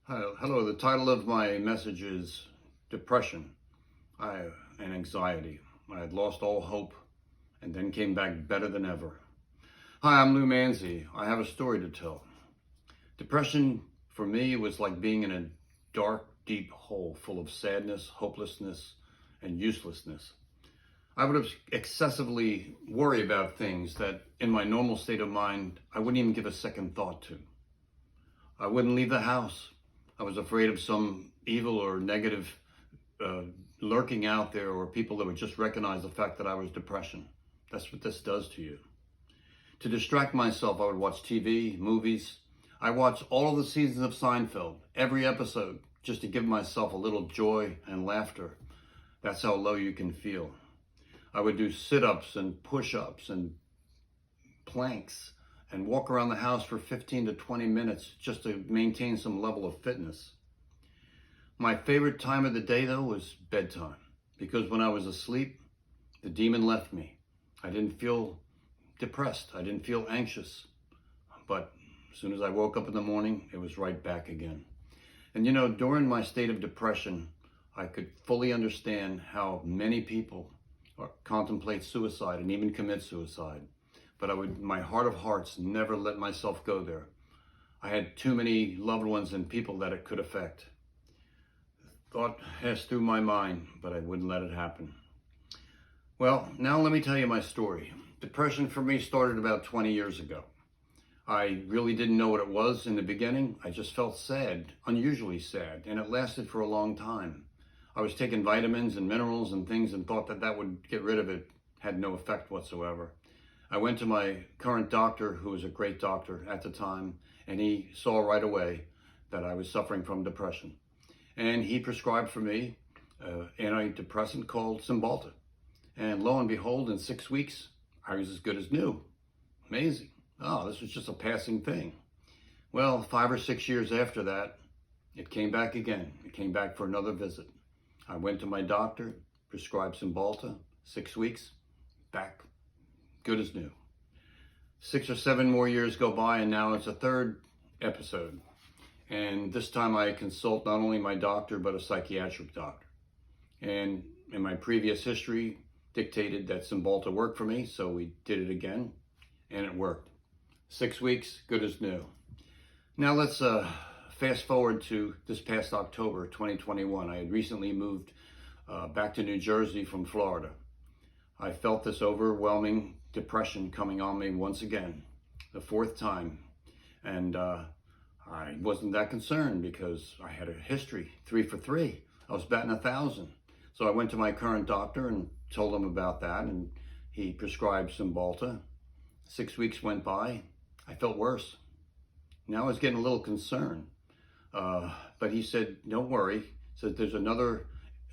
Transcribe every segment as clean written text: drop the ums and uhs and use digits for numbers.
Hello. The title of my message is Depression and Anxiety. I had lost all hope and then came back better than ever. Hi, I'm Lou Manzi. I have a story to tell. Depression for me was like being in a dark, deep hole full of sadness, hopelessness, and uselessness. I would excessively worry about things that in my normal state of mind, I wouldn't even give a second thought to. I wouldn't leave the house. I was afraid of some evil or negative uh, lurking out there, or people that would just recognize the fact that I was depression. That's what this does to you. To distract myself, I would watch TV, movies. I watched all of the seasons of Seinfeld, every episode, just to give myself a little joy and laughter. That's how low you can feel. I would do sit-ups and push-ups and planks and walk around the house for 15 to 20 minutes just to maintain some level of fitness. My favorite time of the day, though, was bedtime, because when I was asleep, the demon left me. I didn't feel depressed. I didn't feel anxious. But as soon as I woke up in the morning, it was right back again. And during my state of depression, I could fully understand how many people contemplate suicide and even commit suicide. But I would, in my heart of hearts, never let myself go there. I had too many loved ones and people that it could affect. Thought passed through my mind, but I wouldn't let it happen. Well, now let me tell you my story. Depression for me started about 20 years ago. I really didn't know what it was in the beginning. I just felt sad, unusually sad, and it lasted for a long time. I was taking vitamins and minerals and things and thought that that would get rid of it. Had no effect whatsoever. I went to my current doctor, who was a great doctor at the time, and he saw right away that I was suffering from depression. And he prescribed for me an antidepressant called Cymbalta. And lo and behold, in 6 weeks, I was as good as new. Amazing. Oh, this was just a passing thing. Well, 5 or 6 years after that, it came back again. It came back for another visit. I went to my doctor, prescribed Cymbalta, 6 weeks, back, good as new. 6 or 7 more years go by, and now it's a third episode. And this time I consult not only my doctor, but a psychiatric doctor. And in my previous history, dictated that Cymbalta worked for me, so we did it again, and it worked. 6 weeks, good as new. Now let's fast forward to this past October 2021. I had recently moved back to New Jersey from Florida. I felt this overwhelming depression coming on me once again, the fourth time. And I wasn't that concerned because I had a history, 3 for 3. I was batting 1,000. So I went to my current doctor and told him about that, and he prescribed Cymbalta. 6 weeks went by. I felt worse. Now I was getting a little concerned. But he said, don't worry. He said, there's another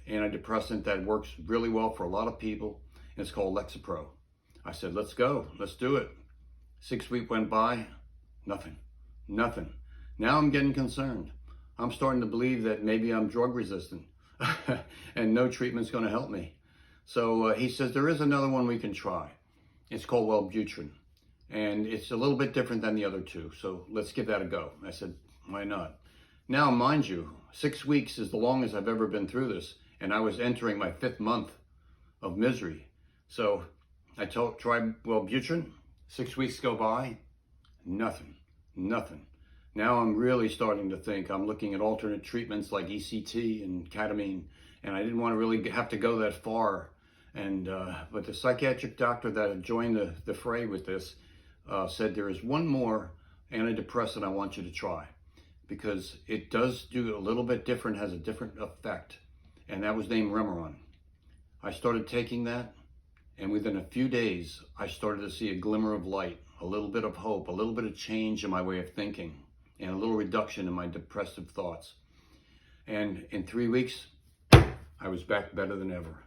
antidepressant that works really well for a lot of people, and it's called Lexapro. I said, let's go. Let's do it. 6 weeks went by. Nothing. Now I'm getting concerned. I'm starting to believe that maybe I'm drug resistant and no treatment's going to help me. So he says, there is another one we can try. It's called Wellbutrin. And it's a little bit different than the other two. So let's give that a go. I said, why not? Now, mind you, 6 weeks is the longest I've ever been through this. And I was entering my 5th month of misery. So I tried Wellbutrin. 6 weeks go by. Nothing. Now I'm really starting to think. I'm looking at alternate treatments like ECT and ketamine, and I didn't want to really have to go that far. And but the psychiatric doctor that had joined the fray with this said there is one more antidepressant I want you to try, because it does do a little bit different, has a different effect, and that was named Remeron. I started taking that, and within a few days, I started to see a glimmer of light, a little bit of hope, a little bit of change in my way of thinking, and a little reduction in my depressive thoughts. And in 3 weeks, I was back better than ever.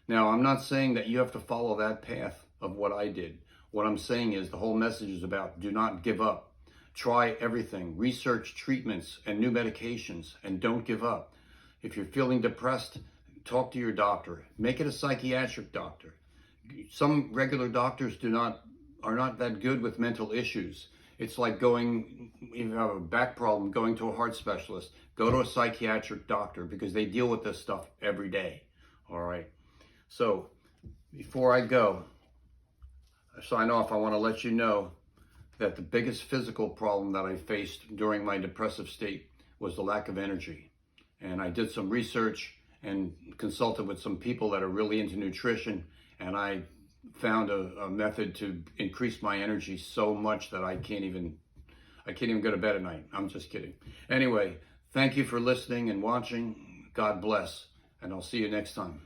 Now, I'm not saying that you have to follow that path of what I did. What I'm saying is the whole message is about do not give up. Try everything. Research treatments and new medications, and don't give up. If you're feeling depressed, talk to your doctor. Make it a psychiatric doctor. Some regular doctors are not that good with mental issues. It's like going, if you have a back problem, going to a heart specialist. Go to a psychiatric doctor because they deal with this stuff every day. All right. So before I sign off, I want to let you know that the biggest physical problem that I faced during my depressive state was the lack of energy. And I did some research and consulted with some people that are really into nutrition, and I found a method to increase my energy so much that I can't even go to bed at night. I'm just kidding. Anyway, thank you for listening and watching. God bless, and I'll see you next time.